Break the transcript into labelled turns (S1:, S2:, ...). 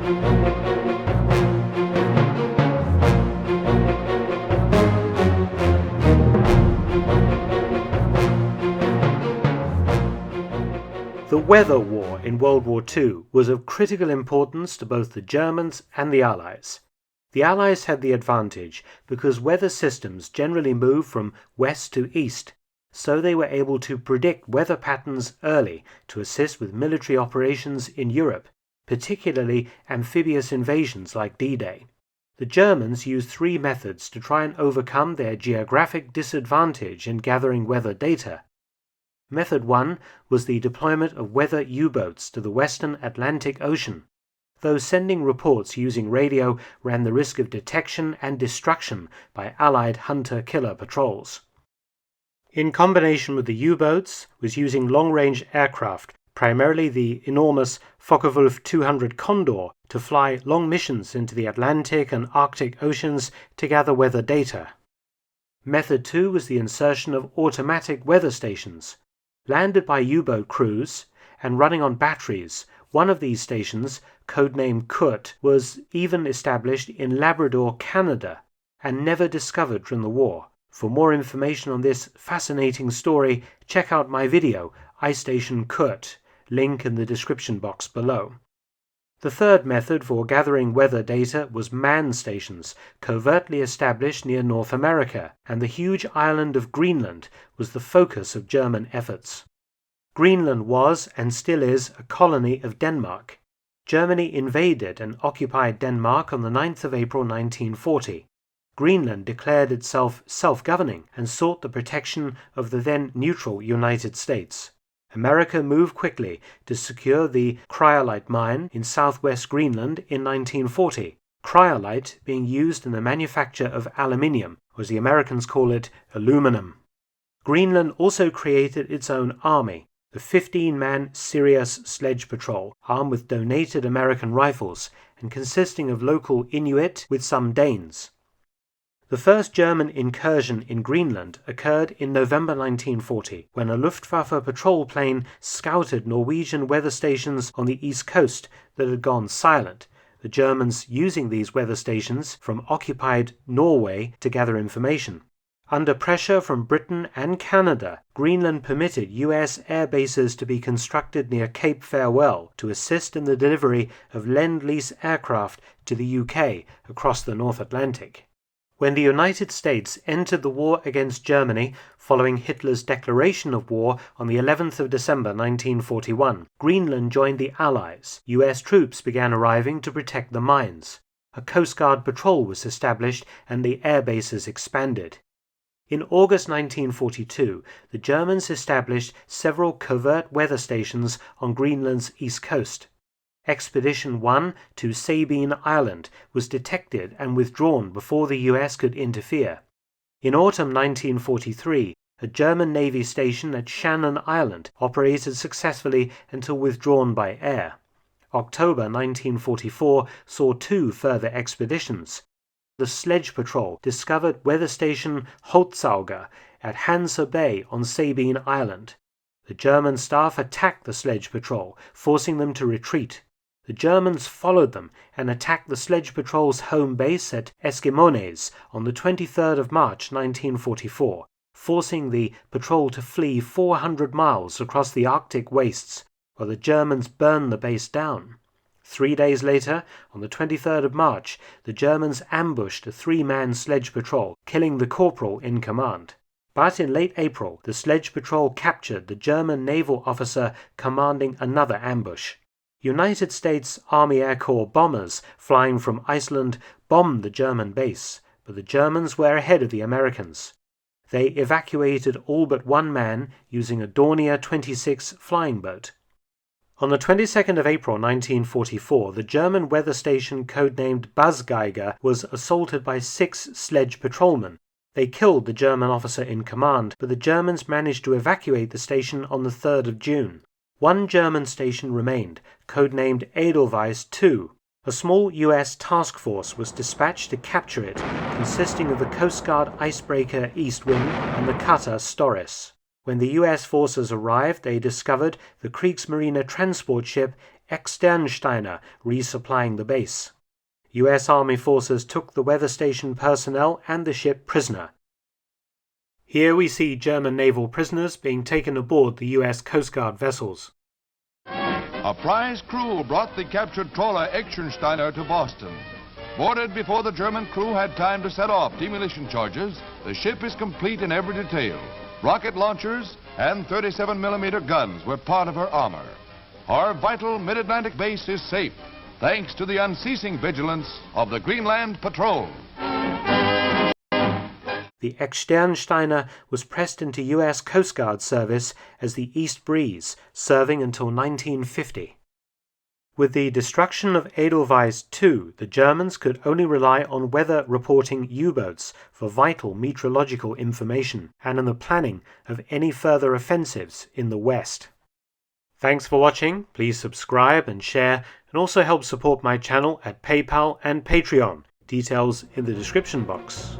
S1: The weather war in World War II was of critical importance to both the Germans and the Allies. The Allies had the advantage because weather systems generally move from west to east, so they were able to predict weather patterns early to assist with military operations in Europe, particularly amphibious invasions like D-Day. The Germans used three methods to try and overcome their geographic disadvantage in gathering weather data. Method 1 was the deployment of weather U-boats to the western Atlantic Ocean, though sending reports using radio ran the risk of detection and destruction by Allied hunter-killer patrols. In combination with the U-boats was using long-range aircraft, primarily the enormous Focke-Wulf 200 Condor, to fly long missions into the Atlantic and Arctic Oceans to gather weather data. Method 2 was the insertion of automatic weather stations. Landed by U-boat crews and running on batteries, one of these stations, codenamed Kurt, was even established in Labrador, Canada, and never discovered during the war. For more information on this fascinating story, check out my video, Ice Station Kurt, link in the description box below. The third method for gathering weather data was manned stations, covertly established near North America, and the huge island of Greenland was the focus of German efforts. Greenland was, and still is, a colony of Denmark. Germany invaded and occupied Denmark on the 9th of April 1940. Greenland declared itself self-governing and sought the protection of the then neutral United States. America moved quickly to secure the cryolite mine in southwest Greenland in 1940, cryolite being used in the manufacture of aluminium, or as the Americans call it, aluminum. Greenland also created its own army, the 15-man Sirius Sledge Patrol, armed with donated American rifles and consisting of local Inuit with some Danes. The first German incursion in Greenland occurred in November 1940, when a Luftwaffe patrol plane scouted Norwegian weather stations on the east coast that had gone silent, the Germans using these weather stations from occupied Norway to gather information. Under pressure from Britain and Canada, Greenland permitted US air bases to be constructed near Cape Farewell to assist in the delivery of Lend-Lease aircraft to the UK across the North Atlantic. When the United States entered the war against Germany following Hitler's declaration of war on the 11th of December 1941, Greenland joined the Allies. US troops began arriving to protect the mines. A Coast Guard patrol was established and the air bases expanded. In August 1942, the Germans established several covert weather stations on Greenland's east coast. Expedition 1 to Sabine Island was detected and withdrawn before the US could interfere. In autumn 1943, a German Navy station at Shannon Island operated successfully until withdrawn by air. October 1944 saw two further expeditions. The Sledge Patrol discovered weather station Holzauger at Hansa Bay on Sabine Island. The German staff attacked the Sledge Patrol, forcing them to retreat. The Germans followed them and attacked the Sledge Patrol's home base at Eskimones on the 23rd of March 1944, forcing the patrol to flee 400 miles across the Arctic wastes, while the Germans burned the base down. 3 days later, on the 23rd of March, the Germans ambushed a 3-man Sledge Patrol, killing the corporal in command. But in late April, the Sledge Patrol captured the German naval officer commanding another ambush. United States Army Air Corps bombers flying from Iceland bombed the German base, but the Germans were ahead of the Americans. They evacuated all but one man using a Dornier 26 flying boat. On the 22nd of April 1944, the German weather station codenamed Buzzgeiger was assaulted by 6 sledge patrolmen. They killed the German officer in command, but the Germans managed to evacuate the station on the 3rd of June. One German station remained, codenamed Edelweiss II. A small US task force was dispatched to capture it, consisting of the Coast Guard icebreaker Eastwind and the cutter Storis. When the US forces arrived, they discovered the Kriegsmarine transport ship Externsteiner resupplying the base. US Army forces took the weather station personnel and the ship prisoner. Here we see German naval prisoners being taken aboard the US Coast Guard vessels.
S2: A prize crew brought the captured trawler Externsteiner to Boston. Boarded before the German crew had time to set off demolition charges, the ship is complete in every detail. Rocket launchers and 37mm guns were part of her armor. Our vital mid-Atlantic base is safe, thanks to the unceasing vigilance of the Greenland Patrol.
S1: The Externsteiner was pressed into US Coast Guard service as the East Breeze, serving until 1950. With the destruction of Edelweiss II, the Germans could only rely on weather reporting U-boats for vital meteorological information and in the planning of any further offensives in the West. Thanks for watching. Please subscribe and share, and also help support my channel at PayPal and Patreon. Details in the description box.